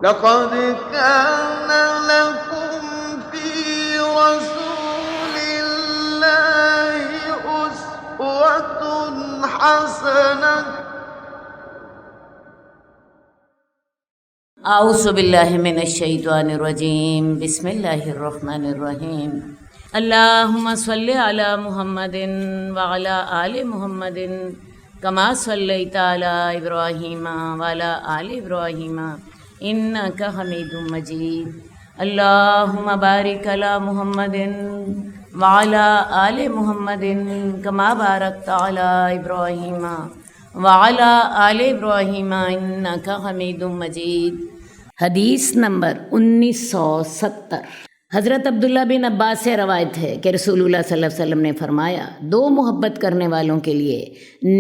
لقد كان لكم في رسول الله أسوة حسنة اعوذ باللہ من الشیطان الرجیم بسم اللہ الرحمن الرحیم اللہم صلی علی محمد وعلی آل محمد کما صلیت علی ابراہیم وعلی آل ابراہیم انک حمید مجید اللہم بارک علی محمد وعلی آل محمد کما بارکت علی ابراہیم وعلی آل ابراہیم انک حمید مجید۔ حدیث نمبر 1970۔ حضرت عبداللہ بن عباس سے روایت ہے کہ رسول اللہ صلی اللہ علیہ وسلم نے فرمایا، دو محبت کرنے والوں کے لیے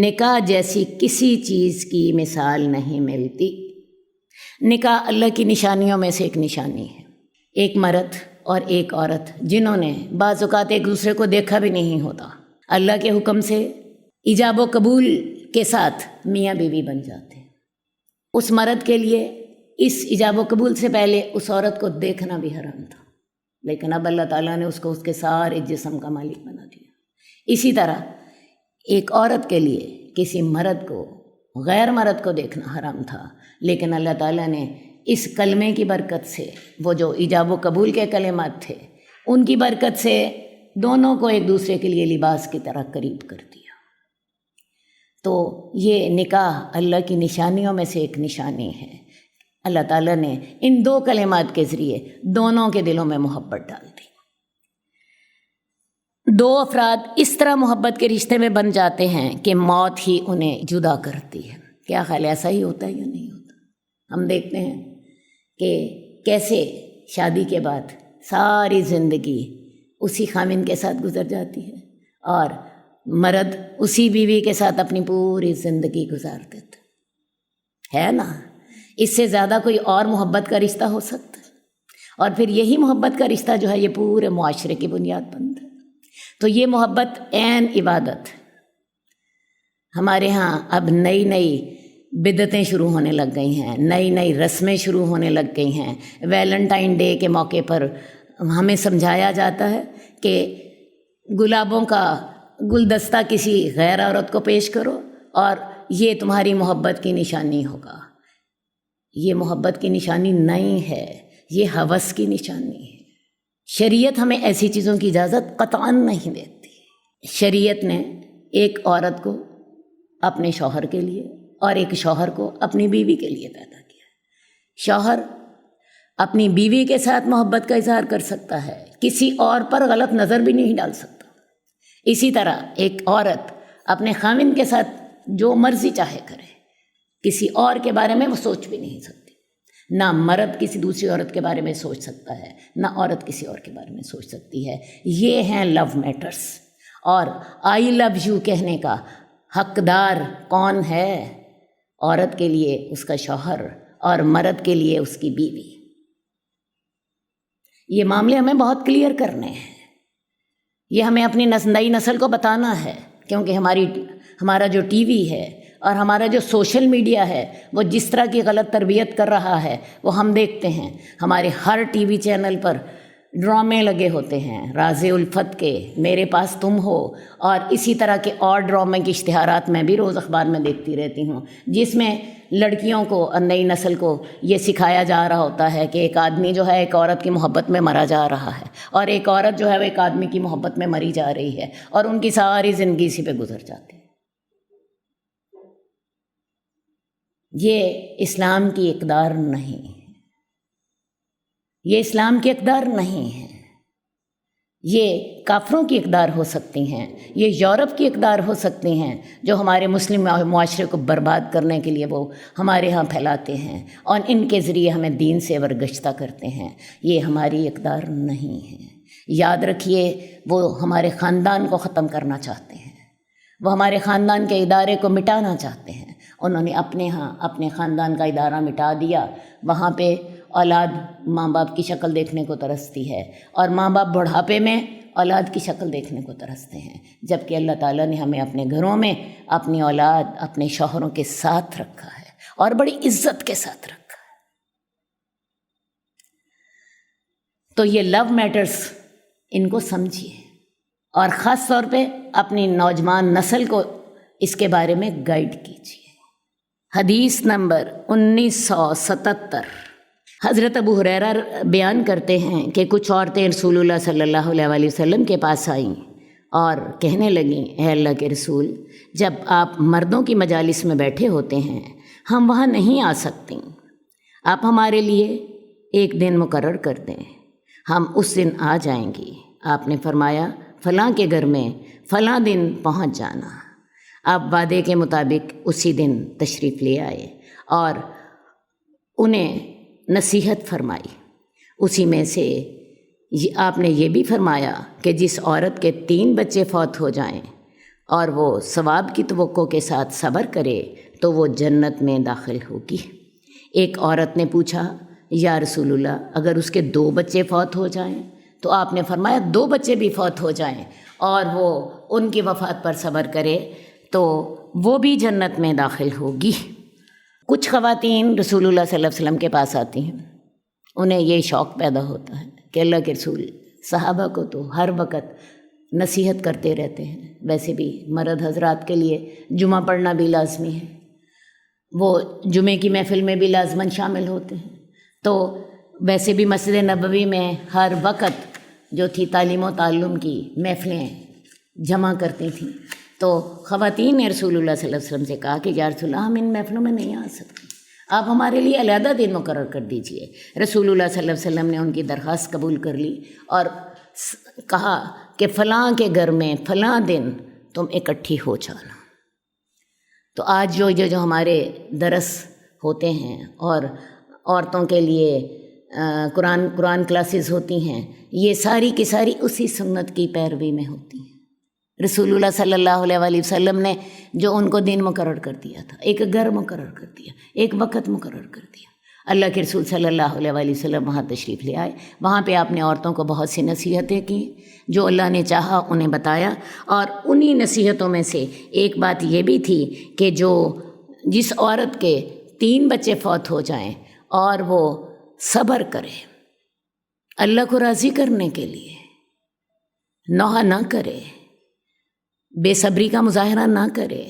نکاح جیسی کسی چیز کی مثال نہیں ملتی۔ نکاح اللہ کی نشانیوں میں سے ایک نشانی ہے۔ ایک مرد اور ایک عورت جنہوں نے بعض اوقات ایک دوسرے کو دیکھا بھی نہیں ہوتا، اللہ کے حکم سے ایجاب و قبول کے ساتھ میاں بیوی بن جاتے ہیں۔ اس مرد کے لیے اس ایجاب و قبول سے پہلے اس عورت کو دیکھنا بھی حرام تھا، لیکن اب اللہ تعالیٰ نے اس کو اس کے سارے جسم کا مالک بنا دیا۔ اسی طرح ایک عورت کے لیے کسی مرد کو غیر مرد کو دیکھنا حرام تھا، لیکن اللہ تعالیٰ نے اس کلمے کی برکت سے، وہ جو ایجاب و قبول کے کلمات تھے، ان کی برکت سے دونوں کو ایک دوسرے کے لیے لباس کی طرح قریب کر دیا۔ تو یہ نکاح اللہ کی نشانیوں میں سے ایک نشانی ہے۔ اللہ تعالیٰ نے ان دو کلمات کے ذریعے دونوں کے دلوں میں محبت ڈال دی۔ دو افراد اس طرح محبت کے رشتے میں بن جاتے ہیں کہ موت ہی انہیں جدا کرتی ہے۔ کیا خیال ہے، ایسا ہی ہوتا ہے یا نہیں ہوتا؟ ہم دیکھتے ہیں کہ کیسے شادی کے بعد ساری زندگی اسی خامن کے ساتھ گزر جاتی ہے، اور مرد اسی بیوی کے ساتھ اپنی پوری زندگی گزار دیتا ہے نا۔ اس سے زیادہ کوئی اور محبت کا رشتہ ہو سکتا ہے؟ اور پھر یہی محبت کا رشتہ جو ہے یہ پورے معاشرے کی بنیاد بنتا ہے۔ تو یہ محبت عین عبادت ہے۔ ہمارے ہاں اب نئی نئی بدعتیں شروع ہونے لگ گئی ہیں، نئی نئی رسمیں شروع ہونے لگ گئی ہیں۔ ویلنٹائن ڈے کے موقع پر ہمیں سمجھایا جاتا ہے کہ گلابوں کا گلدستہ کسی غیر عورت کو پیش کرو اور یہ تمہاری محبت کی نشانی ہوگا۔ یہ محبت کی نشانی نہیں ہے، یہ ہوس کی نشانی ہے۔ شریعت ہمیں ایسی چیزوں کی اجازت قطعاً نہیں دیتی۔ شریعت نے ایک عورت کو اپنے شوہر کے لیے اور ایک شوہر کو اپنی بیوی کے لیے پیدا کیا۔ شوہر اپنی بیوی کے ساتھ محبت کا اظہار کر سکتا ہے، کسی اور پر غلط نظر بھی نہیں ڈال سکتا۔ اسی طرح ایک عورت اپنے خاوند کے ساتھ جو مرضی چاہے کرے، کسی اور کے بارے میں وہ سوچ بھی نہیں سکتی۔ نہ مرد کسی دوسری عورت کے بارے میں سوچ سکتا ہے، نہ عورت کسی اور کے بارے میں سوچ سکتی ہے۔ یہ ہیں لو میٹرز۔ اور آئی لو یو کہنے کا حقدار کون ہے؟ عورت کے لیے اس کا شوہر اور مرد کے لیے اس کی بیوی۔ یہ معاملے ہمیں بہت کلیئر کرنے ہیں۔ یہ ہمیں اپنی نئی نسل کو بتانا ہے، کیونکہ ہمارا جو ٹی وی ہے اور ہمارا جو سوشل میڈیا ہے وہ جس طرح کی غلط تربیت کر رہا ہے وہ ہم دیکھتے ہیں۔ ہمارے ہر ٹی وی چینل پر ڈرامے لگے ہوتے ہیں، راز الفت کے، میرے پاس تم ہو، اور اسی طرح کے اور ڈرامے کے اشتہارات میں بھی روز اخبار میں دیکھتی رہتی ہوں، جس میں لڑکیوں کو اور نئی نسل کو یہ سکھایا جا رہا ہوتا ہے کہ ایک آدمی جو ہے ایک عورت کی محبت میں مرا جا رہا ہے، اور ایک عورت جو ہے وہ ایک آدمی کی محبت میں مری جا رہی ہے، اور ان کی ساری زندگی اسی پہ گزر جاتی ہے۔ یہ اسلام کی اقدار نہیں ہے، یہ اسلام کی اقدار نہیں ہے۔ یہ کافروں کی اقدار ہو سکتی ہیں، یہ یورپ کی اقدار ہو سکتی ہیں جو ہمارے مسلم معاشرے کو برباد کرنے کے لیے وہ ہمارے ہاں پھیلاتے ہیں اور ان کے ذریعے ہمیں دین سے ورگشتہ کرتے ہیں۔ یہ ہماری اقدار نہیں ہے۔ یاد رکھیے، وہ ہمارے خاندان کو ختم کرنا چاہتے ہیں، وہ ہمارے خاندان کے ادارے کو مٹانا چاہتے ہیں۔ انہوں نے اپنے ہاں اپنے خاندان کا ادارہ مٹا دیا، وہاں پہ اولاد ماں باپ کی شکل دیکھنے کو ترستی ہے، اور ماں باپ بڑھاپے میں اولاد کی شکل دیکھنے کو ترستے ہیں، جبکہ اللہ تعالیٰ نے ہمیں اپنے گھروں میں اپنی اولاد اپنے شوہروں کے ساتھ رکھا ہے اور بڑی عزت کے ساتھ رکھا ہے۔ تو یہ لو میٹرز ان کو سمجھیے، اور خاص طور پہ اپنی نوجوان نسل کو اس کے بارے میں گائیڈ کیجیے۔ حدیث نمبر 1977، حضرت ابو ہریرہ بیان کرتے ہیں کہ کچھ عورتیں رسول اللہ صلی اللہ علیہ وآلہ وسلم کے پاس آئیں اور کہنے لگیں، اے اللہ کے رسول، جب آپ مردوں کی مجالس میں بیٹھے ہوتے ہیں ہم وہاں نہیں آ سکتے، آپ ہمارے لیے ایک دن مقرر کر دیں، ہم اس دن آ جائیں گی۔ آپ نے فرمایا فلاں کے گھر میں فلاں دن پہنچ جانا۔ آپ وعدے کے مطابق اسی دن تشریف لے آئے اور انہیں نصیحت فرمائی۔ اسی میں سے آپ نے یہ بھی فرمایا کہ جس عورت کے 3 بچے فوت ہو جائیں اور وہ ثواب کی توقع کے ساتھ صبر کرے تو وہ جنت میں داخل ہوگی۔ ایک عورت نے پوچھا، یا رسول اللہ، اگر اس کے 2 بچے فوت ہو جائیں؟ تو آپ نے فرمایا 2 بچے بھی فوت ہو جائیں اور وہ ان کی وفات پر صبر کرے تو وہ بھی جنت میں داخل ہوگی۔ کچھ خواتین رسول اللہ صلی اللہ علیہ وسلم کے پاس آتی ہیں، انہیں یہ شوق پیدا ہوتا ہے کہ اللہ کے رسول صحابہ کو تو ہر وقت نصیحت کرتے رہتے ہیں، ویسے بھی مرد حضرات کے لیے جمعہ پڑھنا بھی لازمی ہے، وہ جمعے کی محفل میں بھی لازماً شامل ہوتے ہیں، تو ویسے بھی مسجد نبوی میں ہر وقت جو تھی تعلیم و تعلم کی محفلیں جمع کرتی تھیں، تو خواتین نے رسول اللہ صلی اللہ علیہ وسلم سے کہا کہ یا رسول اللہ، ہم ان محفلوں میں نہیں آ سکتے، آپ ہمارے لیے علیحدہ دن مقرر کر دیجئے۔ رسول اللہ صلی اللہ علیہ وسلم نے ان کی درخواست قبول کر لی اور کہا کہ فلاں کے گھر میں فلاں دن تم اکٹھی ہو جانا۔ تو آج جو ہمارے درس ہوتے ہیں اور عورتوں کے لیے قرآن کلاسز ہوتی ہیں، یہ ساری کی ساری اسی سنت کی پیروی میں ہوتی ہیں۔ رسول اللہ صلی اللہ علیہ وآلہ وسلم نے جو ان کو دن مقرر کر دیا تھا، ایک گھر مقرر کر دیا، ایک وقت مقرر کر دیا، اللہ کے رسول صلی اللہ علیہ وآلہ وسلم وہاں تشریف لے آئے۔ وہاں پہ آپ نے عورتوں کو بہت سی نصیحتیں کی، جو اللہ نے چاہا انہیں بتایا، اور انہی نصیحتوں میں سے ایک بات یہ بھی تھی کہ جس عورت کے 3 بچے فوت ہو جائیں اور وہ صبر کرے، اللہ کو راضی کرنے کے لیے نوحہ نہ کرے، بے صبری کا مظاہرہ نہ کرے،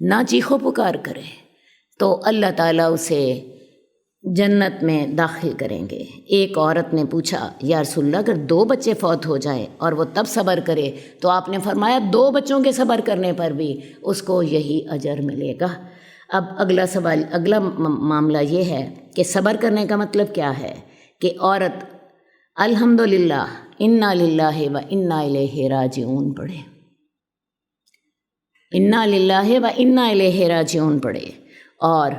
نہ چیخو پکار کرے، تو اللہ تعالیٰ اسے جنت میں داخل کریں گے۔ ایک عورت نے پوچھا، یا رسول اللہ، اگر 2 بچے فوت ہو جائیں اور وہ تب صبر کرے؟ تو آپ نے فرمایا 2 بچوں کے صبر کرنے پر بھی اس کو یہی اجر ملے گا۔ اب اگلا معاملہ یہ ہے کہ صبر کرنے کا مطلب کیا ہے کہ عورت الحمدللہ انا للہ و انا الیہ راجعون پڑھے، انا للہ و انا الیہ راجعون پڑھے، اور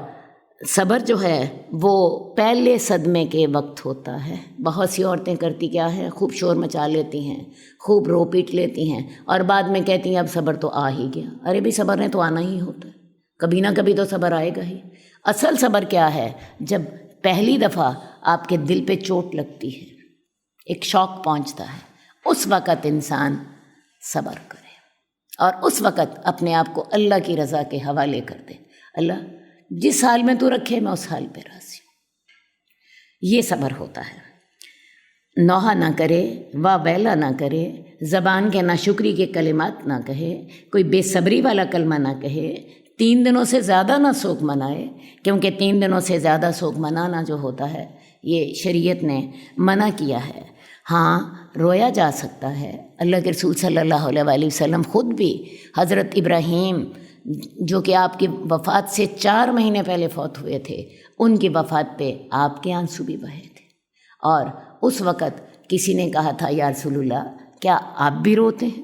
صبر جو ہے وہ پہلے صدمے کے وقت ہوتا ہے۔ بہت سی عورتیں کرتی کیا ہے، خوب شور مچا لیتی ہیں، خوب رو پیٹ لیتی ہیں، اور بعد میں کہتی ہیں اب صبر تو آ ہی گیا۔ ارے بھی صبر نے تو آنا ہی ہوتا ہے، کبھی نہ کبھی تو صبر آئے گا ہی۔ اصل صبر کیا ہے؟ جب پہلی دفعہ آپ کے دل پہ چوٹ لگتی ہے، ایک شوق پہنچتا ہے، اس وقت انسان صبر کرے اور اس وقت اپنے آپ کو اللہ کی رضا کے حوالے کر دے۔ اللہ جس حال میں تو رکھے میں اس حال پہ راضی ہوں، یہ صبر ہوتا ہے۔ نوحہ نہ کرے، واہ ویلا نہ کرے، زبان کے ناشکری کے کلمات نہ کہے، کوئی بے صبری والا کلمہ نہ کہے، 3 دنوں سے زیادہ نہ سوگ منائے، کیونکہ 3 دنوں سے زیادہ سوگ منانا جو ہوتا ہے یہ شریعت نے منع کیا ہے۔ ہاں رویا جا سکتا ہے، اللہ کے رسول صلی اللہ علیہ وآلہ وسلم خود بھی حضرت ابراہیم جو کہ آپ کی وفات سے 4 مہینے پہلے فوت ہوئے تھے، ان کی وفات پہ آپ کے آنسو بھی بہے تھے، اور اس وقت کسی نے کہا تھا یا رسول اللہ کیا آپ بھی روتے ہیں؟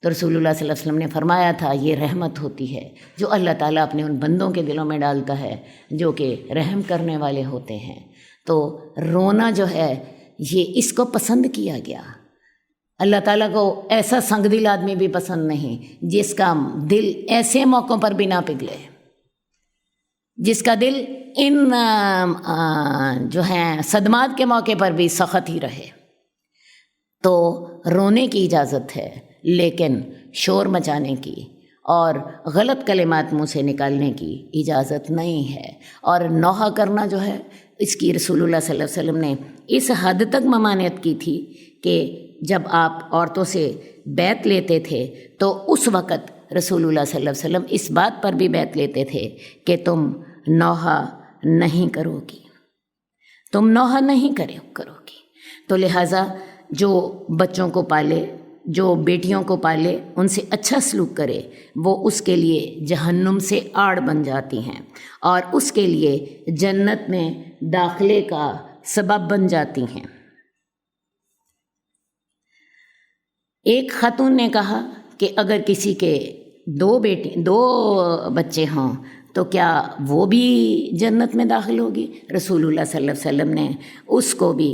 تو رسول اللہ صلی اللہ علیہ وسلم نے فرمایا تھا یہ رحمت ہوتی ہے جو اللہ تعالیٰ اپنے ان بندوں کے دلوں میں ڈالتا ہے جو کہ رحم کرنے والے ہوتے ہیں۔ تو رونا جو ہے یہ اس کو پسند کیا گیا۔ اللہ تعالیٰ کو ایسا سنگ دل آدمی بھی پسند نہیں جس کا دل ایسے موقعوں پر بھی نہ پگھلے، جس کا دل ان جو ہیں صدمات کے موقع پر بھی سخت ہی رہے۔ تو رونے کی اجازت ہے، لیکن شور مچانے کی اور غلط کلمات منہ سے نکالنے کی اجازت نہیں ہے۔ اور نوحہ کرنا جو ہے اس کی رسول اللہ صلی اللہ علیہ وسلم نے اس حد تک ممانعت کی تھی کہ جب آپ عورتوں سے بیعت لیتے تھے تو اس وقت رسول اللہ صلی اللہ علیہ وسلم اس بات پر بھی بیعت لیتے تھے کہ تم نوحہ نہیں کرو گی، تم نوحہ نہیں کرو گی۔ تو لہٰذا جو بچوں کو پالے، جو بیٹیوں کو پالے، ان سے اچھا سلوک کرے، وہ اس کے لیے جہنم سے آڑ بن جاتی ہیں اور اس کے لیے جنت میں داخلے کا سبب بن جاتی ہیں۔ ایک خاتون نے کہا کہ اگر کسی کے دو بچے ہوں تو کیا وہ بھی جنت میں داخل ہوگی؟ رسول اللہ صلی اللہ علیہ وسلم نے اس کو بھی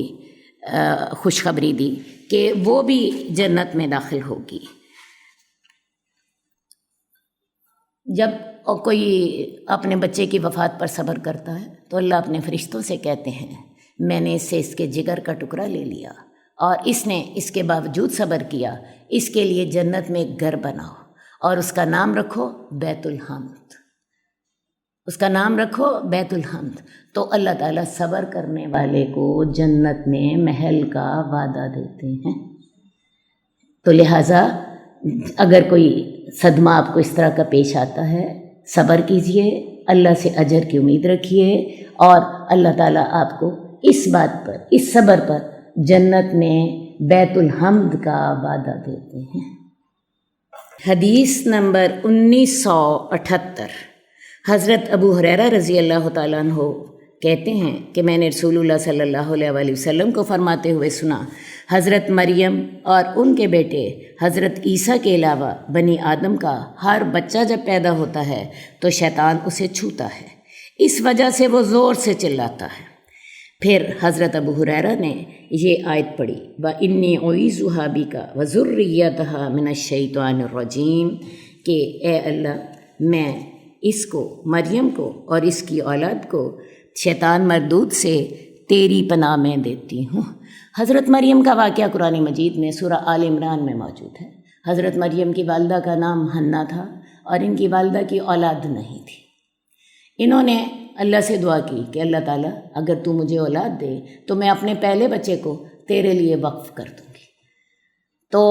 خوشخبری دی کہ وہ بھی جنت میں داخل ہوگی۔ جب کوئی اپنے بچے کی وفات پر صبر کرتا ہے تو اللہ اپنے فرشتوں سے کہتے ہیں میں نے اس سے اس کے جگر کا ٹکڑا لے لیا اور اس نے اس کے باوجود صبر کیا، اس کے لیے جنت میں ایک گھر بناؤ اور اس کا نام رکھو بیت الحمد، اس کا نام رکھو بیت الحمد۔ تو اللہ تعالیٰ صبر کرنے والے کو جنت میں محل کا وعدہ دیتے ہیں۔ تو لہٰذا اگر کوئی صدمہ آپ کو اس طرح کا پیش آتا ہے، صبر کیجئے، اللہ سے اجر کی امید رکھیے اور اللہ تعالیٰ آپ کو اس بات پر، اس صبر پر جنت میں بیت الحمد کا وعدہ دیتے ہیں۔ حدیث نمبر 1978، حضرت ابو ہریرہ رضی اللہ تعالیٰ عنہ کہتے ہیں کہ میں نے رسول اللہ صلی اللہ علیہ وآلہ وسلم کو فرماتے ہوئے سنا، حضرت مریم اور ان کے بیٹے حضرت عیسیٰ کے علاوہ بنی آدم کا ہر بچہ جب پیدا ہوتا ہے تو شیطان اسے چھوتا ہے، اس وجہ سے وہ زور سے چلاتا ہے۔ پھر حضرت ابو ہریرہ نے یہ آیت پڑھی وَإِنِّي أُعِيذُهَا بِكَ وَذُرِّيَّتَهَا مِنَ الشَّيْطَانِ الرَّجِيمِ کہ اے اللہ میں اس کو، مریم کو اور اس کی اولاد کو شیطان مردود سے تیری پناہ میں دیتی ہوں۔ حضرت مریم کا واقعہ قرآن مجید میں سورہ آل عمران میں موجود ہے۔ حضرت مریم کی والدہ کا نام حنا تھا اور ان کی والدہ کی اولاد نہیں تھی۔ انہوں نے اللہ سے دعا کی کہ اللہ تعالیٰ اگر تو مجھے اولاد دے تو میں اپنے پہلے بچے کو تیرے لیے وقف کر دوں گی۔ تو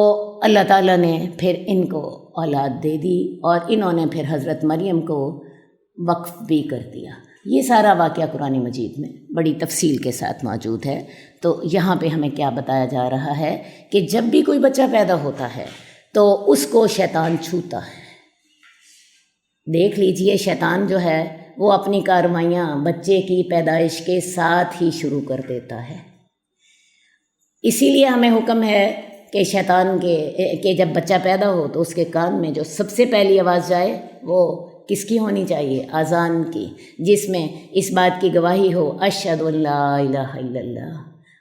اللہ تعالیٰ نے پھر ان کو اولاد دے دی اور انہوں نے پھر حضرت مریم کو وقف بھی کر دیا۔ یہ سارا واقعہ قرآن مجید میں بڑی تفصیل کے ساتھ موجود ہے۔ تو یہاں پہ ہمیں کیا بتایا جا رہا ہے کہ جب بھی کوئی بچہ پیدا ہوتا ہے تو اس کو شیطان چھوتا ہے۔ دیکھ لیجئے شیطان جو ہے وہ اپنی کارروائیاں بچے کی پیدائش کے ساتھ ہی شروع کر دیتا ہے۔ اسی لیے ہمیں حکم ہے کہ شیطان کہ جب بچہ پیدا ہو تو اس کے کان میں جو سب سے پہلی آواز جائے وہ کس کی ہونی چاہیے؟ اذان کی، جس میں اس بات کی گواہی ہو اشہد ان لا الہ الا اللہ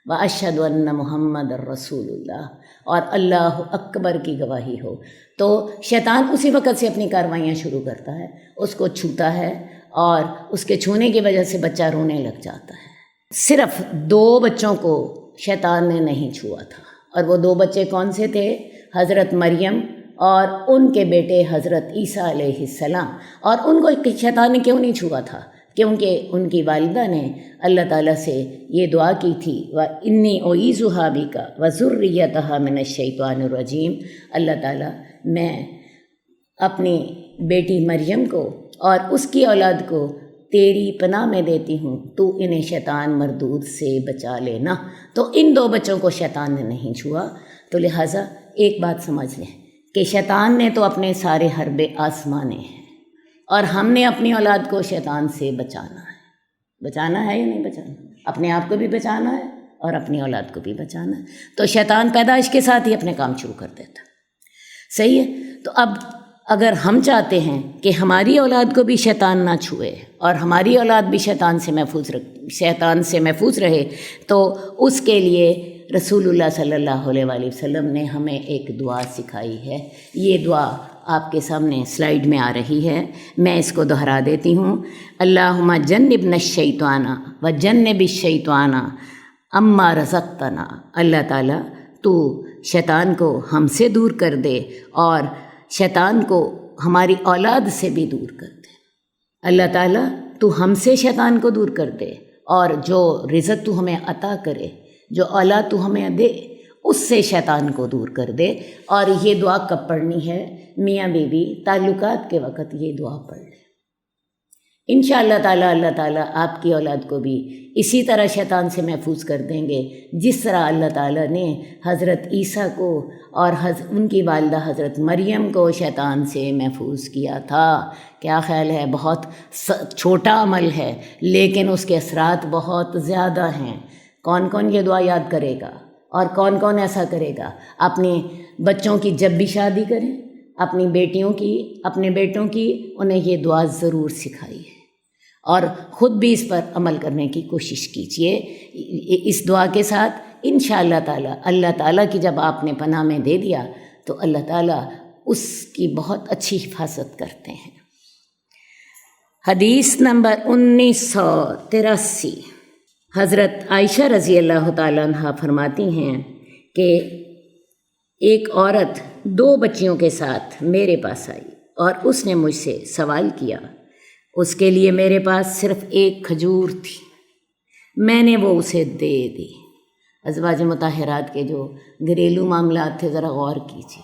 و اشہد ان محمد رسول اللہ، اور اللہ اکبر کی گواہی ہو۔ تو شیطان اسی وقت سے اپنی کارروائیاں شروع کرتا ہے، اس کو چھوتا ہے اور اس کے چھونے کی وجہ سے بچہ رونے لگ جاتا ہے۔ صرف 2 بچوں کو شیطان نے نہیں چھوا تھا، اور وہ 2 بچے کون سے تھے؟ حضرت مریم اور ان کے بیٹے حضرت عیسیٰ علیہ السلام۔ اور ان کو شیطان نے کیوں نہیں چھوا تھا؟ کیونکہ ان کی والدہ نے اللہ تعالیٰ سے یہ دعا کی تھی وَإِنِّي أُعِيذُهَا بِكَ وَذُرِّيَّتَهَا مِنَ الشَّيْطَانِ الرَّجِيمِ اللہ تعالیٰ میں اپنی بیٹی مریم کو اور اس کی اولاد کو تیری پناہ میں دیتی ہوں، تو انہیں شیطان مردود سے بچا لینا۔ تو ان 2 بچوں کو شیطان نے نہیں چھوا۔ تو لہٰذا ایک بات سمجھ لیں کہ شیطان نے تو اپنے سارے حربے آسمانے ہیں اور ہم نے اپنی اولاد کو شیطان سے بچانا ہے۔ بچانا ہے یا نہیں بچانا؟ اپنے آپ کو بھی بچانا ہے اور اپنی اولاد کو بھی بچانا ہے۔ تو شیطان پیدائش کے ساتھ ہی اپنے کام شروع کر دیتا۔ صحیح ہے؟ تو اب اگر ہم چاہتے ہیں کہ ہماری اولاد کو بھی شیطان نہ چھوئے اور ہماری اولاد بھی شیطان سے محفوظ رہے، تو اس کے لیے رسول اللہ صلی اللہ علیہ وآلہ وسلم نے ہمیں ایک دعا سکھائی ہے۔ یہ دعا آپ کے سامنے سلائیڈ میں آ رہی ہے، میں اس کو دہرا دیتی ہوں۔ اللہم جنبنا الشیطان وجنب الشیطان اما رزقتنا۔ اللہ تعالیٰ تو شیطان کو ہم سے دور کر دے اور شیطان کو ہماری اولاد سے بھی دور کر دے۔ اللہ تعالیٰ تو ہم سے شیطان کو دور کر دے اور جو رزق تو ہمیں عطا کرے، جو اولاد تو ہمیں دے، اس سے شیطان کو دور کر دے۔ اور یہ دعا کب پڑھنی ہے؟ میاں بیوی تعلقات کے وقت یہ دعا پڑھ لیں۔ انشاءاللہ تعالیٰ اللہ تعالیٰ آپ کی اولاد کو بھی اسی طرح شیطان سے محفوظ کر دیں گے جس طرح اللہ تعالیٰ نے حضرت عیسیٰ کو اور ان کی والدہ حضرت مریم کو شیطان سے محفوظ کیا تھا۔ کیا خیال ہے؟ بہت چھوٹا عمل ہے لیکن اس کے اثرات بہت زیادہ ہیں۔ کون کون یہ دعا یاد کرے گا اور کون کون ایسا کرے گا؟ اپنے بچوں کی جب بھی شادی کریں، اپنی بیٹیوں کی، اپنے بیٹوں کی، انہیں یہ دعا ضرور سکھائی ہے اور خود بھی اس پر عمل کرنے کی کوشش کیجیے۔ اس دعا کے ساتھ انشاءاللہ تعالیٰ اللہ تعالیٰ کی جب آپ نے پناہ میں دے دیا تو اللہ تعالیٰ اس کی بہت اچھی حفاظت کرتے ہیں۔ حدیث نمبر 1983، حضرت عائشہ رضی اللہ تعالیٰ عنہ فرماتی ہیں کہ ایک عورت 2 بچیوں کے ساتھ میرے پاس آئی اور اس نے مجھ سے سوال کیا۔ اس کے لیے میرے پاس صرف ایک کھجور تھی، میں نے وہ اسے دے دی۔ ازواج مطہرات کے جو گھریلو معاملات تھے ذرا غور کیجیے۔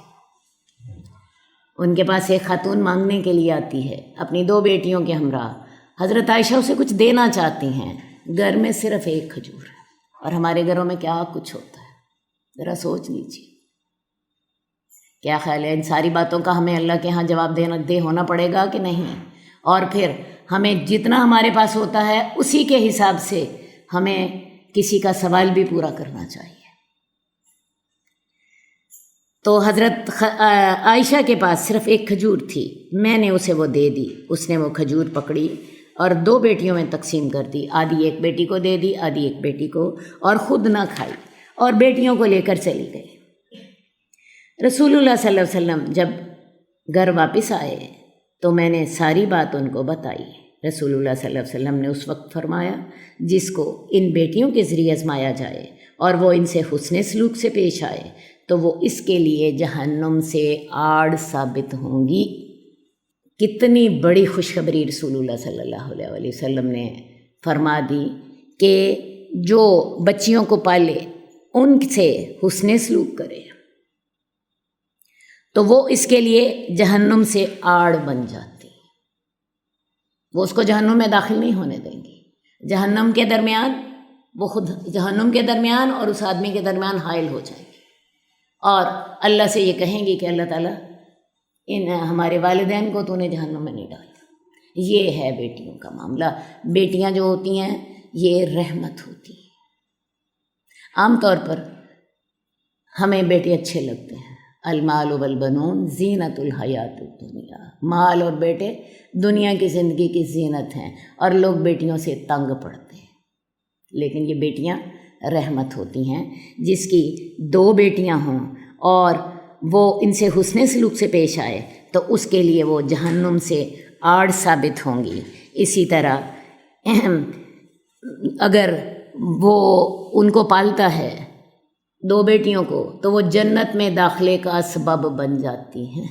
ان کے پاس ایک خاتون مانگنے کے لیے آتی ہے اپنی 2 بیٹیوں کے ہمراہ، حضرت عائشہ اسے کچھ دینا چاہتی ہیں، گھر میں صرف ایک کھجور ہے، اور ہمارے گھروں میں کیا کچھ ہوتا ہے، ذرا سوچ لیجیے۔ کیا خیال ہے؟ ان ساری باتوں کا ہمیں اللہ کے ہاں جواب دے ہونا پڑے گا کہ نہیں؟ اور پھر ہمیں جتنا ہمارے پاس ہوتا ہے اسی کے حساب سے ہمیں کسی کا سوال بھی پورا کرنا چاہیے۔ تو حضرت عائشہ کے پاس صرف ایک کھجور تھی، میں نے اسے وہ دے دی۔ اس نے وہ کھجور پکڑی اور 2 بیٹیوں میں تقسیم کر دی، آدھی ایک بیٹی کو دے دی، آدھی ایک بیٹی کو، اور خود نہ کھائی اور بیٹیوں کو لے کر چلی گئی۔ رسول اللہ صلی اللہ علیہ وسلم جب گھر واپس آئے تو میں نے ساری بات ان کو بتائی۔ رسول اللہ صلی اللہ علیہ وسلم نے اس وقت فرمایا جس کو ان بیٹیوں کے ذریعے آزمایا جائے اور وہ ان سے حسن سلوک سے پیش آئے تو وہ اس کے لیے جہنم سے آڑ ثابت ہوں گی۔ کتنی بڑی خوشخبری رسول اللہ صلی اللہ علیہ وسلم نے فرما دی کہ جو بچیوں کو پالے ان سے حسن سلوک کرے تو وہ اس کے لیے جہنم سے آڑ بن جاتی، وہ اس کو جہنم میں داخل نہیں ہونے دیں گی۔ جہنم کے درمیان، وہ خود جہنم کے درمیان اور اس آدمی کے درمیان حائل ہو جائے گی، اور اللہ سے یہ کہیں گی کہ اللہ تعالیٰ ہمارے والدین کو تو نے جہنم میں نہیں ڈالا۔ یہ ہے بیٹیوں کا معاملہ۔ بیٹیاں جو ہوتی ہیں یہ رحمت ہوتی ہیں۔ عام طور پر ہمیں بیٹے اچھے لگتے ہیں، المال والبنون زینت الحیات الدنیا، مال اور بیٹے دنیا کی زندگی کی زینت ہیں، اور لوگ بیٹیوں سے تنگ پڑتے ہیں، لیکن یہ بیٹیاں رحمت ہوتی ہیں۔ جس کی 2 بیٹیاں ہوں اور وہ ان سے حسن سلوک سے پیش آئے تو اس کے لیے وہ جہنم سے آڑ ثابت ہوں گی۔ اسی طرح اگر وہ ان کو پالتا ہے 2 بیٹیوں کو تو وہ جنت میں داخلے کا سبب بن جاتی ہیں۔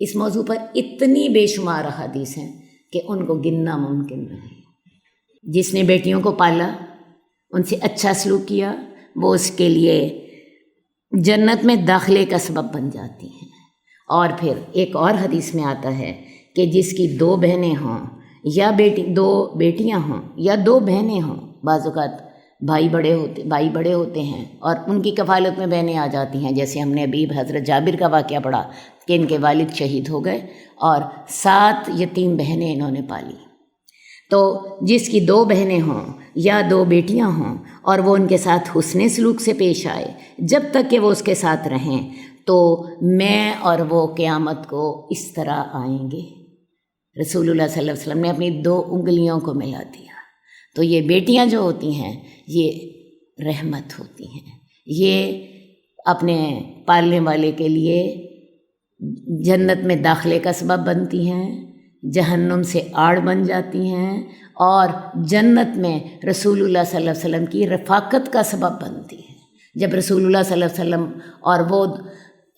اس موضوع پر اتنی بے شمار احادیث ہیں کہ ان کو گننا ممکن نہیں۔ جس نے بیٹیوں کو پالا، ان سے اچھا سلوک کیا، وہ اس کے لیے جنت میں داخلے کا سبب بن جاتی ہیں۔ اور پھر ایک اور حدیث میں آتا ہے کہ جس کی 2 بہنیں ہوں یا 2 بیٹیاں ہوں یا 2 بہنیں ہوں، بعض اوقات بھائی بڑے ہوتے ہیں اور ان کی کفالت میں بہنیں آ جاتی ہیں، جیسے ہم نے ابھی حضرت جابر کا واقعہ پڑھا کہ ان کے والد شہید ہو گئے اور 7 یتیم بہنیں انہوں نے پالی۔ تو جس کی 2 بہنیں ہوں یا 2 بیٹیاں ہوں اور وہ ان کے ساتھ حسن سلوک سے پیش آئے جب تک کہ وہ اس کے ساتھ رہیں تو میں اور وہ قیامت کو اس طرح آئیں گے۔ رسول اللہ صلی اللہ علیہ وسلم نے اپنی 2 انگلیوں کو ملا دیا۔ تو یہ بیٹیاں جو ہوتی ہیں یہ رحمت ہوتی ہیں، یہ اپنے پالنے والے کے لیے جنت میں داخلے کا سبب بنتی ہیں، جہنم سے آڑ بن جاتی ہیں، اور جنت میں رسول اللہ صلی اللہ علیہ وسلم کی رفاقت کا سبب بنتی ہیں۔ جب رسول اللہ صلی اللہ علیہ وسلم اور وہ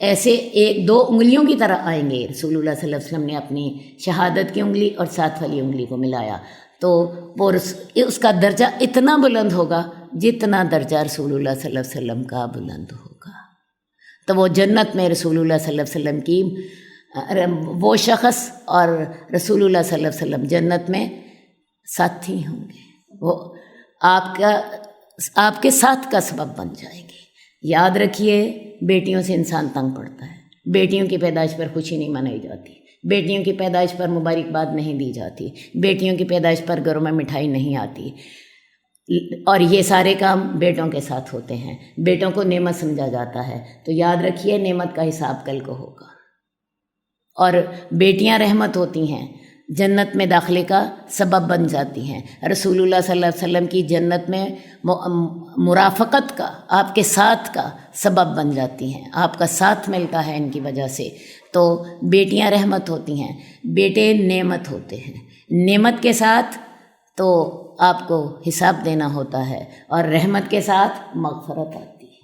ایسے 1-2 انگلیوں کی طرح آئیں گے، رسول اللہ صلی اللہ علیہ وسلم نے اپنی شہادت کی انگلی اور ساتھ والی انگلی کو ملایا تو وہ اس کا درجہ اتنا بلند ہوگا جتنا درجہ رسول اللہ صلی اللہ علیہ وسلم کا بلند ہوگا۔ تو وہ جنت میں رسول اللہ صلی اللہ علیہ وسلم کی وہ شخص اور رسول اللہ صلی اللہ علیہ وسلم جنت میں ساتھی ہوں گے، وہ آپ کے ساتھ کا سبب بن جائے گی۔ یاد رکھیے، بیٹیوں سے انسان تنگ پڑتا ہے، بیٹیوں کی پیدائش پر خوشی نہیں منائی جاتی، بیٹیوں کی پیدائش پر مبارکباد نہیں دی جاتی، بیٹیوں کی پیدائش پر گھروں میں مٹھائی نہیں آتی، اور یہ سارے کام بیٹوں کے ساتھ ہوتے ہیں، بیٹوں کو نعمت سمجھا جاتا ہے۔ تو یاد رکھیے، نعمت کا حساب کل کو ہوگا، اور بیٹیاں رحمت ہوتی ہیں، جنت میں داخلے کا سبب بن جاتی ہیں۔ رسول اللہ صلی اللہ علیہ وسلم کی جنت میں مرافقت کا، آپ کے ساتھ کا سبب بن جاتی ہیں، آپ کا ساتھ ملتا ہے ان کی وجہ سے۔ تو بیٹیاں رحمت ہوتی ہیں، بیٹے نعمت ہوتے ہیں، نعمت کے ساتھ تو آپ کو حساب دینا ہوتا ہے، اور رحمت کے ساتھ مغفرت آتی ہے۔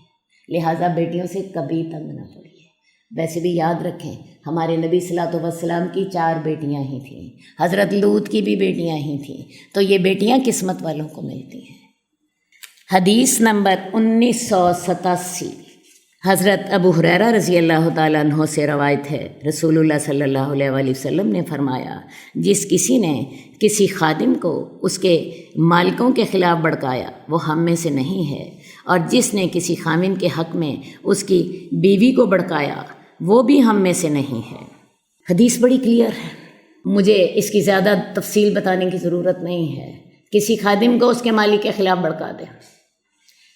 لہٰذا بیٹیوں سے کبھی تنگ نہ پڑیے۔ ویسے بھی یاد رکھیں، ہمارے نبی صلی اللہ علیہ وسلم کی 4 بیٹیاں ہی تھیں، حضرت لوط کی بھی بیٹیاں ہی تھیں، تو یہ بیٹیاں قسمت والوں کو ملتی ہیں۔ حدیث نمبر 1987، حضرت ابو ہریرہ رضی اللہ تعالیٰ عنہ سے روایت ہے، رسول اللہ صلی اللہ علیہ وآلہ وسلم نے فرمایا، جس کسی نے کسی خادم کو اس کے مالکوں کے خلاف بھڑکایا وہ ہم میں سے نہیں ہے، اور جس نے کسی خامن کے حق میں اس کی بیوی کو بھڑکایا وہ بھی ہم میں سے نہیں ہے۔ حدیث بڑی کلیئر ہے، مجھے اس کی زیادہ تفصیل بتانے کی ضرورت نہیں ہے۔ کسی خادم کو اس کے مالک کے خلاف بھڑکا دے،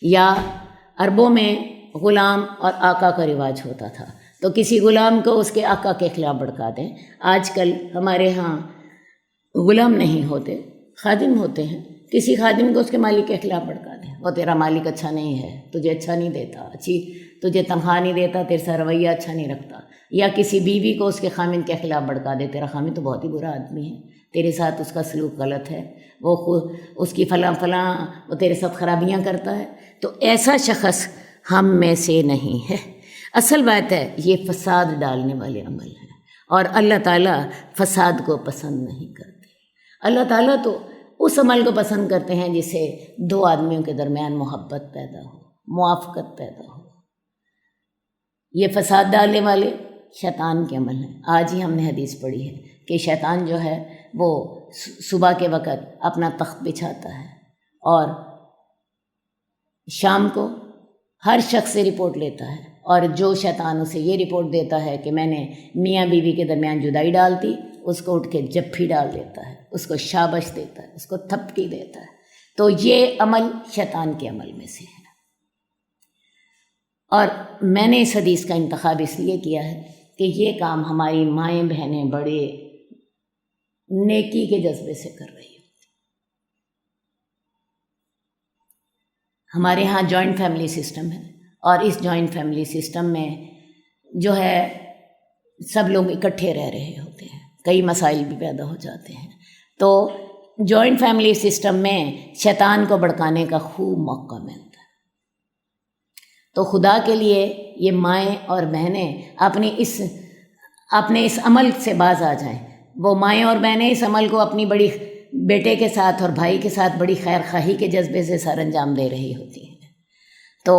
یا عربوں میں غلام اور آقا کا رواج ہوتا تھا، تو کسی غلام کو اس کے آقا کے خلاف بھڑکا دیں۔ آج کل ہمارے ہاں غلام نہیں ہوتے، خادم ہوتے ہیں، کسی خادم کو اس کے مالک کے خلاف بھڑکا دیں، وہ تیرا مالک اچھا نہیں ہے، تجھے اچھا نہیں دیتا، تجھے تنخواہ نہیں دیتا، تیرے سے رویہ اچھا نہیں رکھتا۔ یا کسی بیوی کو اس کے خامن کے خلاف بھڑکا دے، تیرا خامن تو بہت ہی برا آدمی ہے، تیرے ساتھ اس کا سلوک غلط ہے، وہ خود اس کی فلاں وہ تیرے ساتھ خرابیاں کرتا ہے، تو ایسا شخص ہم میں سے نہیں ہے۔ اصل بات ہے، یہ فساد ڈالنے والے عمل ہیں، اور اللہ تعالیٰ فساد کو پسند نہیں کرتے۔ اللہ تعالیٰ تو اس عمل کو پسند کرتے ہیں جس سے 2 آدمیوں کے درمیان محبت پیدا ہو، موافقت پیدا ہو۔ یہ فساد ڈالنے والے شیطان کے عمل ہیں۔ آج ہی ہم نے حدیث پڑھی ہے کہ شیطان جو ہے وہ صبح کے وقت اپنا تخت بچھاتا ہے، اور شام کو ہر شخص سے رپورٹ لیتا ہے، اور جو شیطان اسے یہ رپورٹ دیتا ہے کہ میں نے میاں بیوی کے درمیان جدائی ڈال دی، اس کو اٹھ کے جپھی ڈال دیتا ہے، اس کو شابش دیتا ہے، اس کو تھپکی دیتا ہے۔ تو یہ عمل شیطان کے عمل میں سے ہے۔ اور میں نے اس حدیث کا انتخاب اس لیے کیا ہے کہ یہ کام ہماری مائیں بہنیں بڑے نیکی کے جذبے سے کر رہی ہوتی۔ ہمارے ہاں جوائنٹ فیملی سسٹم ہے، اور اس جوائنٹ فیملی سسٹم میں جو ہے سب لوگ اکٹھے رہ رہے ہوتے ہیں، کئی مسائل بھی پیدا ہو جاتے ہیں۔ تو جوائنٹ فیملی سسٹم میں شیطان کو بھڑکانے کا خوب موقع ملتا ہے۔ تو خدا کے لیے یہ مائیں اور بہنیں اپنے اس عمل سے باز آ جائیں۔ وہ مائیں اور بہنیں اس عمل کو اپنی بڑی بیٹے کے ساتھ اور بھائی کے ساتھ بڑی خیر خواہی کے جذبے سے سر انجام دے رہی ہوتی ہیں۔ تو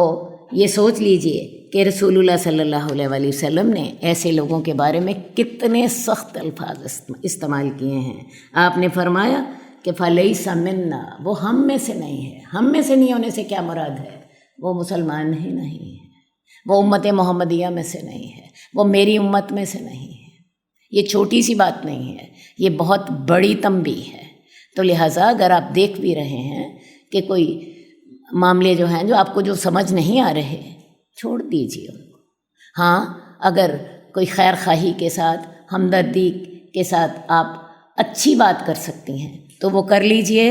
یہ سوچ لیجئے کہ رسول اللہ صلی اللہ علیہ وآلہ وسلم نے ایسے لوگوں کے بارے میں کتنے سخت الفاظ استعمال کیے ہیں۔ آپ نے فرمایا کہ فَلَيْسَ مِنَّا، وہ ہم میں سے نہیں ہے۔ ہم میں سے نہیں ہونے سے کیا مراد ہے؟ وہ مسلمان ہی نہیں ہے، وہ امت محمدیہ میں سے نہیں ہے، وہ میری امت میں سے نہیں ہے۔ یہ چھوٹی سی بات نہیں ہے، یہ بہت بڑی تنبیہ ہے۔ تو لہٰذا اگر آپ دیکھ بھی رہے ہیں کہ کوئی معاملے جو ہیں جو آپ کو جو سمجھ نہیں آ رہے، چھوڑ دیجیے ان کو۔ ہاں، اگر کوئی خیر خواہی کے ساتھ، ہمدردی کے ساتھ آپ اچھی بات کر سکتی ہیں تو وہ کر لیجئے۔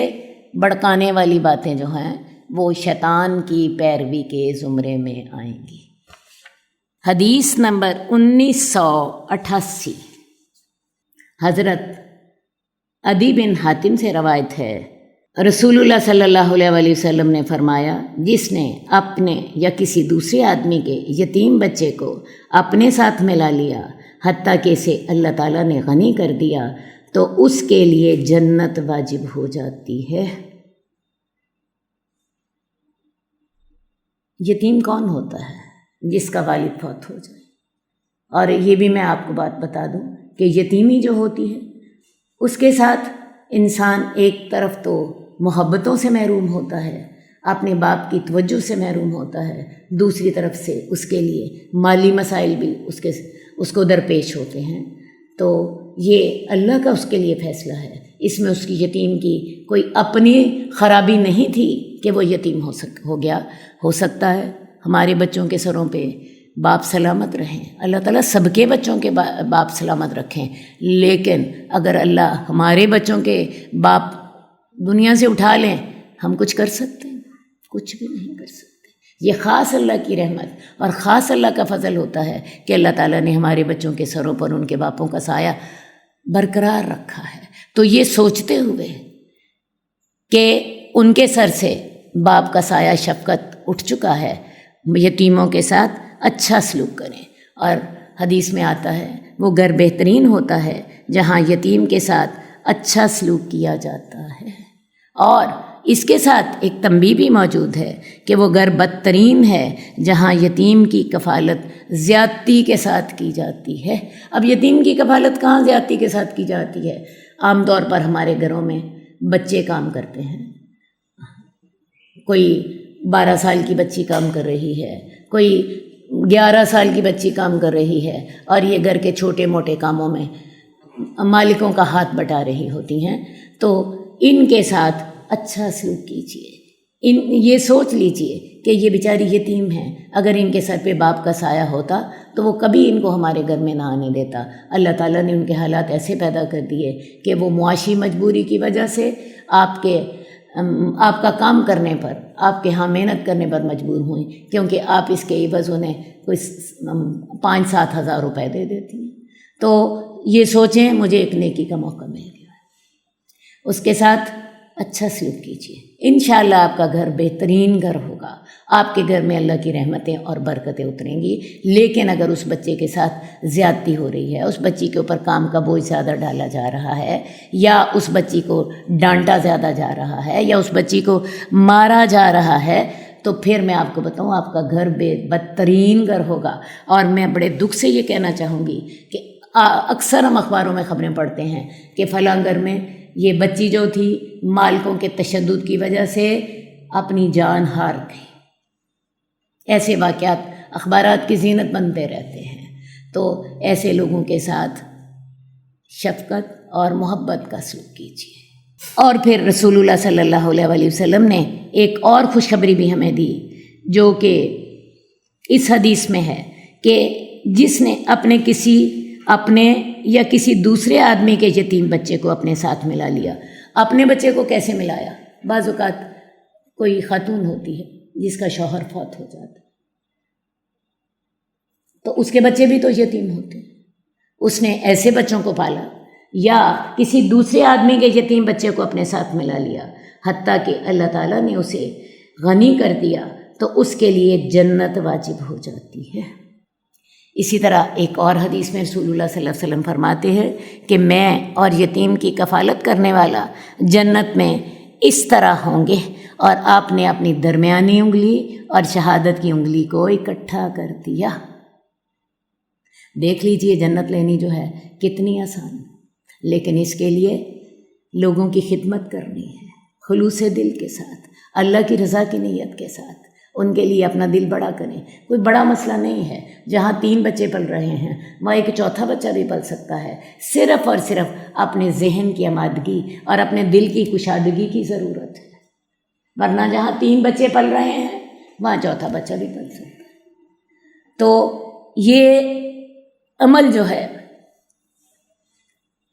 بھڑکانے والی باتیں جو ہیں وہ شیطان کی پیروی کے زمرے میں آئیں گی۔ حدیث نمبر 1988، حضرت عدی بن حاتم سے روایت ہے، رسول اللہ صلی اللہ علیہ وآلہ وسلم نے فرمایا، جس نے اپنے یا کسی دوسرے آدمی کے یتیم بچے کو اپنے ساتھ ملا لیا حتیٰ کہ اسے اللہ تعالیٰ نے غنی کر دیا، تو اس کے لیے جنت واجب ہو جاتی ہے۔ یتیم کون ہوتا ہے؟ جس کا والد فوت ہو جائے۔ اور یہ بھی میں آپ کو بات بتا دوں کہ یتیمی جو ہوتی ہے اس کے ساتھ انسان ایک طرف تو محبتوں سے محروم ہوتا ہے، اپنے باپ کی توجہ سے محروم ہوتا ہے، دوسری طرف سے اس کے لیے مالی مسائل بھی اس کو درپیش ہوتے ہیں۔ تو یہ اللہ کا اس کے لیے فیصلہ ہے، اس میں اس کی یتیم کی کوئی اپنی خرابی نہیں تھی کہ وہ یتیم ہو گیا۔ ہو سکتا ہے ہمارے بچوں کے سروں پہ باپ سلامت رہیں، اللہ تعالیٰ سب کے بچوں کے باپ سلامت رکھیں، لیکن اگر اللہ ہمارے بچوں کے باپ دنیا سے اٹھا لیں، ہم کچھ کر سکتے ہیں؟ کچھ بھی نہیں کر سکتے۔ یہ خاص اللہ کی رحمت اور خاص اللہ کا فضل ہوتا ہے کہ اللہ تعالیٰ نے ہمارے بچوں کے سروں پر ان کے باپوں کا سایہ برقرار رکھا ہے۔ تو یہ سوچتے ہوئے کہ ان کے سر سے باپ کا سایہ شفقت اٹھ چکا ہے، یتیموں کے ساتھ اچھا سلوک کریں۔ اور حدیث میں آتا ہے وہ گھر بہترین ہوتا ہے جہاں یتیم کے ساتھ اچھا سلوک کیا جاتا ہے، اور اس کے ساتھ ایک تنبیہ بھی موجود ہے کہ وہ گھر بدترین ہے جہاں یتیم کی کفالت زیادتی کے ساتھ کی جاتی ہے۔ اب یتیم کی کفالت کہاں زیادتی کے ساتھ کی جاتی ہے؟ عام طور پر ہمارے گھروں میں بچے کام کرتے ہیں، کوئی 12 سال کی بچی کام کر رہی ہے، کوئی 11 سال کی بچی کام کر رہی ہے، اور یہ گھر کے چھوٹے موٹے کاموں میں مالکوں کا ہاتھ بٹا رہی ہوتی ہیں۔ تو ان کے ساتھ اچھا سلوک کیجیے، یہ سوچ لیجیے کہ یہ بیچاری یتیم ہیں، اگر ان کے سر پہ باپ کا سایہ ہوتا تو وہ کبھی ان کو ہمارے گھر میں نہ آنے دیتا۔ اللہ تعالیٰ نے ان کے حالات ایسے پیدا کر دیے کہ وہ معاشی مجبوری کی وجہ سے آپ کا کام کرنے پر، آپ کے ہاں محنت کرنے پر مجبور ہوئیں، کیونکہ آپ اس کے عوض انہیں کوئی 5-7 ہزار روپے دے دیتی ہیں۔ تو یہ سوچیں مجھے ایک نیکی کا موقع مل گیا ہے، اس کے ساتھ اچھا سلوک کیجیے، انشاءاللہ آپ کا گھر بہترین گھر ہوگا، آپ کے گھر میں اللہ کی رحمتیں اور برکتیں اتریں گی۔ لیکن اگر اس بچے کے ساتھ زیادتی ہو رہی ہے، اس بچی کے اوپر کام کا بوجھ زیادہ ڈالا جا رہا ہے، یا اس بچی کو ڈانٹا زیادہ جا رہا ہے، یا اس بچی کو مارا جا رہا ہے، تو پھر میں آپ کو بتاؤں آپ کا گھر بدترین گھر ہوگا۔ اور میں بڑے دکھ سے یہ کہنا چاہوں گی کہ اکثر ہم اخباروں میں خبریں پڑھتے ہیں کہ فلاں گھر میں یہ بچی جو تھی مالکوں کے تشدد کی وجہ سے اپنی جان ہار گئی۔ ایسے واقعات اخبارات کی زینت بنتے رہتے ہیں۔ تو ایسے لوگوں کے ساتھ شفقت اور محبت کا سلوک کیجیے۔ اور پھر رسول اللہ صلی اللہ علیہ وسلم نے ایک اور خوشخبری بھی ہمیں دی، جو کہ اس حدیث میں ہے کہ جس نے اپنے یا کسی دوسرے آدمی کے یتیم بچے کو اپنے ساتھ ملا لیا۔ اپنے بچے کو کیسے ملایا؟ بعض اوقات کوئی خاتون ہوتی ہے جس کا شوہر فوت ہو جاتا ہے، تو اس کے بچے بھی تو یتیم ہوتے ہیں، اس نے ایسے بچوں کو پالا، یا کسی دوسرے آدمی کے یتیم بچے کو اپنے ساتھ ملا لیا، حتیٰ کہ اللہ تعالیٰ نے اسے غنی کر دیا، تو اس کے لیے جنت واجب ہو جاتی ہے۔ اسی طرح ایک اور حدیث میں رسول اللہ صلی اللہ علیہ وسلم فرماتے ہیں کہ میں اور یتیم کی کفالت کرنے والا جنت میں اس طرح ہوں گے، اور آپ نے اپنی درمیانی انگلی اور شہادت کی انگلی کو اکٹھا کر دیا۔ دیکھ لیجئے جنت لینی جو ہے کتنی آسان، لیکن اس کے لیے لوگوں کی خدمت کرنی ہے، خلوص دل کے ساتھ، اللہ کی رضا کی نیت کے ساتھ، ان کے لیے اپنا دل بڑا کریں۔ کوئی بڑا مسئلہ نہیں ہے، جہاں 3 بچے پل رہے ہیں وہاں ایک چوتھا بچہ بھی پل سکتا ہے، صرف اور صرف اپنے ذہن کی آمادگی اور اپنے دل کی کشادگی کی ضرورت ہے، ورنہ جہاں 3 بچے پل رہے ہیں وہاں چوتھا بچہ بھی پل سکتا ہے۔ تو یہ عمل جو ہے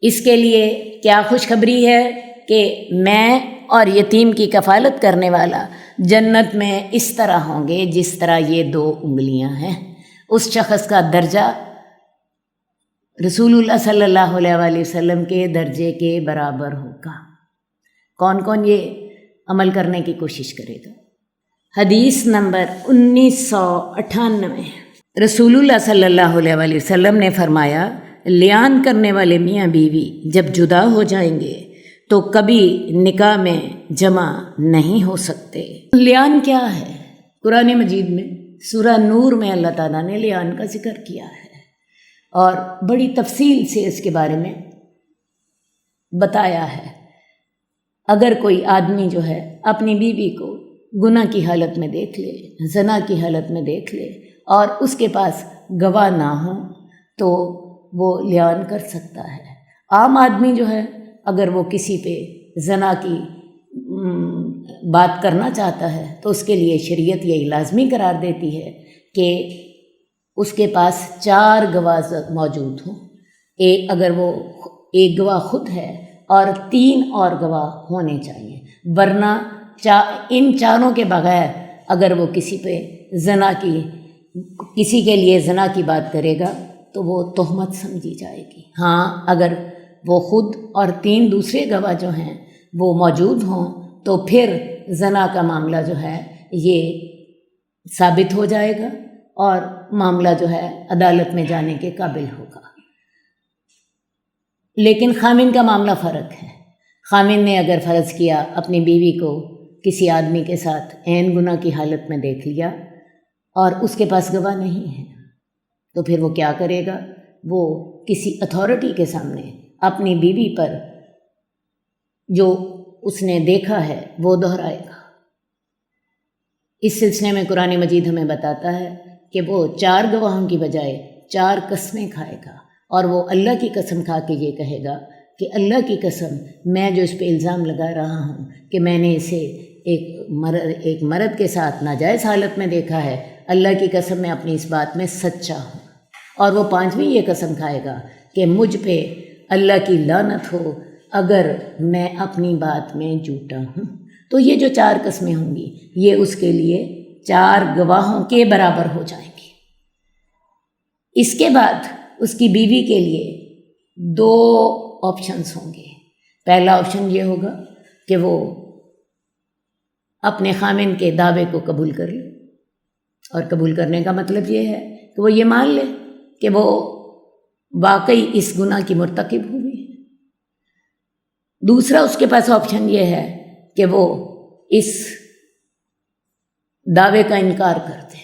اس کے لیے کیا خوشخبری ہے کہ میں اور یتیم کی کفالت کرنے والا جنت میں اس طرح ہوں گے جس طرح یہ 2 انگلیاں ہیں۔ اس شخص کا درجہ رسول اللہ صلی اللہ علیہ وسلم کے درجے کے برابر ہوگا۔ کون کون یہ عمل کرنے کی کوشش کرے گا؟ حدیث نمبر 1998، رسول اللہ صلی اللہ علیہ وسلم نے فرمایا لیان کرنے والے میاں بیوی جب جدا ہو جائیں گے تو کبھی نکاح میں جمع نہیں ہو سکتے۔ لیان کیا ہے؟ قرآن مجید میں سورہ نور میں اللہ تعالیٰ نے لیان کا ذکر کیا ہے اور بڑی تفصیل سے اس کے بارے میں بتایا ہے۔ اگر کوئی آدمی جو ہے اپنی بیوی کو گناہ کی حالت میں دیکھ لے، زنا کی حالت میں دیکھ لے اور اس کے پاس گواہ نہ ہو تو وہ لیان کر سکتا ہے۔ عام آدمی جو ہے اگر وہ کسی پہ زنا کی بات کرنا چاہتا ہے تو اس کے لیے شریعت یہی لازمی قرار دیتی ہے کہ اس کے پاس 4 گواہ موجود ہوں۔ اگر وہ ایک گواہ خود ہے اور 3 اور گواہ ہونے چاہیے، ورنہ ان 4 کے بغیر اگر وہ کسی پہ کسی کے لیے زنا کی بات کرے گا تو وہ تہمت سمجھی جائے گی۔ ہاں اگر وہ خود اور 3 دوسرے گواہ جو ہیں وہ موجود ہوں تو پھر زنا کا معاملہ جو ہے یہ ثابت ہو جائے گا اور معاملہ جو ہے عدالت میں جانے کے قابل ہوگا۔ لیکن خامن کا معاملہ فرق ہے۔ خامن نے اگر فرض کیا اپنی بیوی کو کسی آدمی کے ساتھ عین گناہ کی حالت میں دیکھ لیا اور اس کے پاس گواہ نہیں ہے تو پھر وہ کیا کرے گا؟ وہ کسی اتھارٹی کے سامنے اپنی بیوی پر جو اس نے دیکھا ہے وہ دہرائے گا۔ اس سلسلے میں قرآن مجید ہمیں بتاتا ہے کہ وہ 4 گواہوں کی بجائے 4 قسمیں کھائے گا اور وہ اللہ کی قسم کھا کے یہ کہے گا کہ اللہ کی قسم میں جو اس پہ الزام لگا رہا ہوں کہ میں نے اسے ایک مرد کے ساتھ ناجائز حالت میں دیکھا ہے، اللہ کی قسم میں اپنی اس بات میں سچا ہوں۔ اور وہ 5ویں یہ قسم کھائے گا کہ مجھ پہ اللہ کی لعنت ہو اگر میں اپنی بات میں جھوٹا ہوں۔ تو یہ جو 4 قسمیں ہوں گی یہ اس کے لیے 4 گواہوں کے برابر ہو جائیں گی۔ اس کے بعد اس کی بیوی کے لیے 2 آپشنز ہوں گے۔ پہلا آپشن یہ ہوگا کہ وہ اپنے خامن کے دعوے کو قبول کر لے، اور قبول کرنے کا مطلب یہ ہے کہ وہ یہ مان لے کہ وہ واقعی اس گناہ کی مرتکب ہوئی ہے۔ دوسرا اس کے پاس آپشن یہ ہے کہ وہ اس دعوے کا انکار کر دے،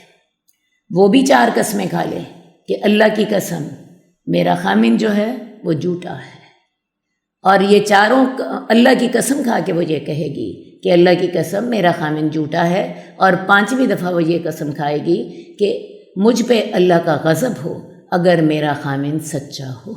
وہ بھی 4 قسمیں کھا لے کہ اللہ کی قسم میرا خامن جو ہے وہ جھوٹا ہے، اور یہ 4 اللہ کی قسم کھا کے وہ یہ کہے گی کہ اللہ کی قسم میرا خامن جھوٹا ہے، اور 5ویں دفعہ وہ یہ قسم کھائے گی کہ مجھ پہ اللہ کا غضب ہو اگر میرا خامن سچا ہو۔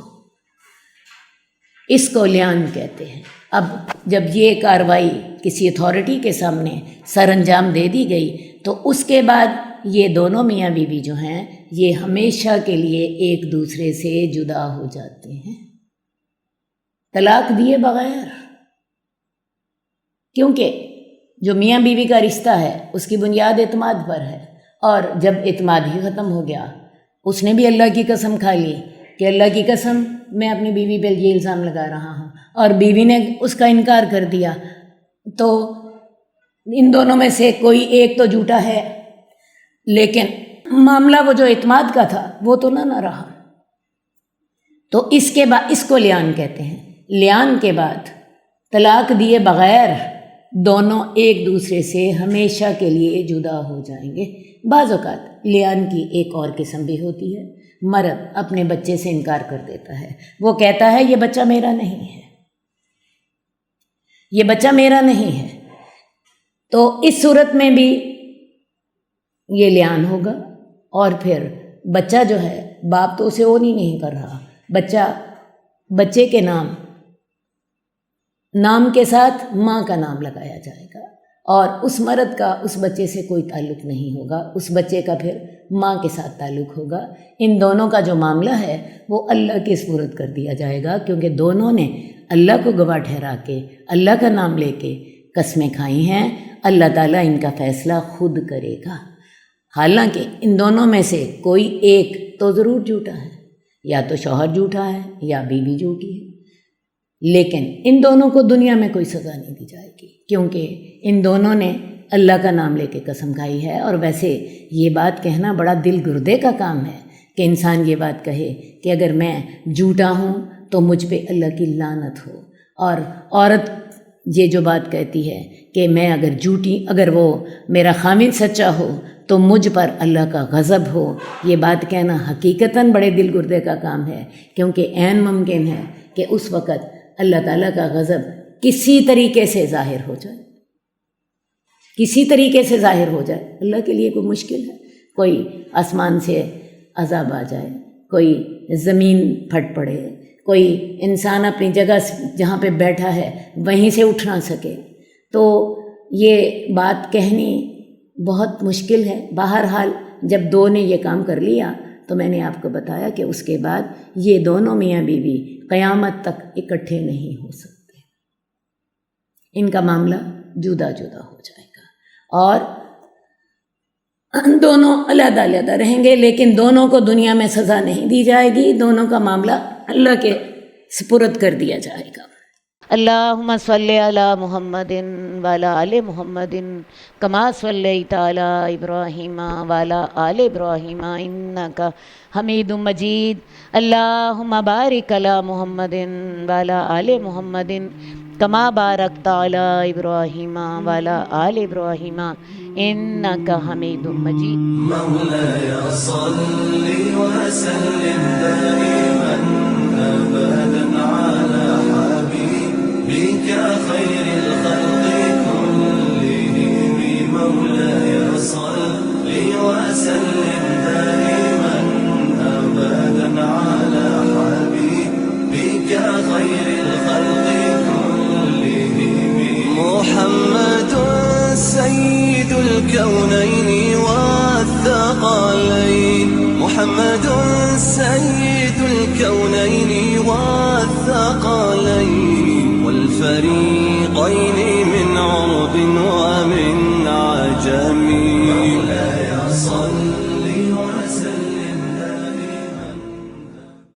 اس کو لیان کہتے ہیں۔ اب جب یہ کارروائی کسی اتھارٹی کے سامنے سر انجام دے دی گئی تو اس کے بعد یہ دونوں میاں بیوی جو ہیں یہ ہمیشہ کے لیے ایک دوسرے سے جدا ہو جاتے ہیں، طلاق دیے بغیر۔ کیونکہ جو میاں بیوی کا رشتہ ہے اس کی بنیاد اعتماد پر ہے، اور جب اعتماد ہی ختم ہو گیا، اس نے بھی اللہ کی قسم کھا لی کہ اللہ کی قسم میں اپنی بیوی پہ یہ الزام لگا رہا ہوں، اور بیوی نے اس کا انکار کر دیا، تو ان دونوں میں سے کوئی ایک تو جھوٹا ہے، لیکن معاملہ وہ جو اعتماد کا تھا وہ تو نہ رہا۔ تو اس کے بعد اس کو لیان کہتے ہیں۔ لیان کے بعد طلاق دیے بغیر دونوں ایک دوسرے سے ہمیشہ کے لیے جدا ہو جائیں گے۔ بعض اوقات لیان کی ایک اور قسم بھی ہوتی ہے، مرد اپنے بچے سے انکار کر دیتا ہے، وہ کہتا ہے یہ بچہ میرا نہیں ہے، یہ بچہ میرا نہیں ہے، تو اس صورت میں بھی یہ لیان ہوگا، اور پھر بچہ جو ہے باپ تو اسے اون ہی نہیں کر رہا، بچے کے نام کے ساتھ ماں کا نام لگایا جائے گا، اور اس مرد کا اس بچے سے کوئی تعلق نہیں ہوگا، اس بچے کا پھر ماں کے ساتھ تعلق ہوگا۔ ان دونوں کا جو معاملہ ہے وہ اللہ کے سپرد کر دیا جائے گا، کیونکہ دونوں نے اللہ کو گواہ ٹھہرا کے اللہ کا نام لے کے قسمیں کھائی ہیں۔ اللہ تعالیٰ ان کا فیصلہ خود کرے گا۔ حالانکہ ان دونوں میں سے کوئی ایک تو ضرور جھوٹا ہے، یا تو شوہر جھوٹا ہے یا بیوی جھوٹی ہے، لیکن ان دونوں کو دنیا میں کوئی سزا نہیں دی جائے گی، کیونکہ ان دونوں نے اللہ کا نام لے کے قسم کھائی ہے۔ اور ویسے یہ بات کہنا بڑا دل گردے کا کام ہے کہ انسان یہ بات کہے کہ اگر میں جھوٹا ہوں تو مجھ پہ اللہ کی لعنت ہو، اور عورت یہ جو بات کہتی ہے کہ میں اگر وہ میرا خامد سچا ہو تو مجھ پر اللہ کا غضب ہو، یہ بات کہنا حقیقتاً بڑے دل گردے کا کام ہے، کیونکہ عین ممکن ہے کہ اس وقت اللہ تعالیٰ کا غضب کسی طریقے سے ظاہر ہو جائے، کسی طریقے سے ظاہر ہو جائے۔ اللہ کے لیے کوئی مشکل ہے؟ کوئی آسمان سے عذاب آ جائے، کوئی زمین پھٹ پڑے، کوئی انسان اپنی جگہ جہاں پہ بیٹھا ہے وہیں سے اٹھ نہ سکے، تو یہ بات کہنی بہت مشکل ہے۔ بہرحال جب دو نے یہ کام کر لیا تو میں نے آپ کو بتایا کہ اس کے بعد یہ دونوں میاں بیوی قیامت تک اکٹھے نہیں ہو سکتے، ان کا معاملہ جدا جدا ہو جائے گا اور دونوں علیحدہ علیحدہ رہیں گے، لیکن دونوں کو دنیا میں سزا نہیں دی جائے گی، دونوں کا معاملہ اللہ کے سپرد کر دیا جائے گا۔ اللہم صلی علی محمد وعلی آل محمد کما صلیت علی ابراہیم وعلی آل ابراہیم انک حمید مجید۔ اللہم بارک علی محمد وعلی آل محمد کما بارکت علی ابراہیم وعلی آل ابراہیم انک حمید مجید۔ مولاي صل وسلم دائما ابدا على حبيبك خير الخلق كلهم، مولاي صل وسلم دائما ابدا على حبيبك خير الخلق كلهم، محمد سيد الكونين والثقلين، محمد سيد الكونين والثقلين والفريقين من عرب ومن عجم، مولاي صل وسلم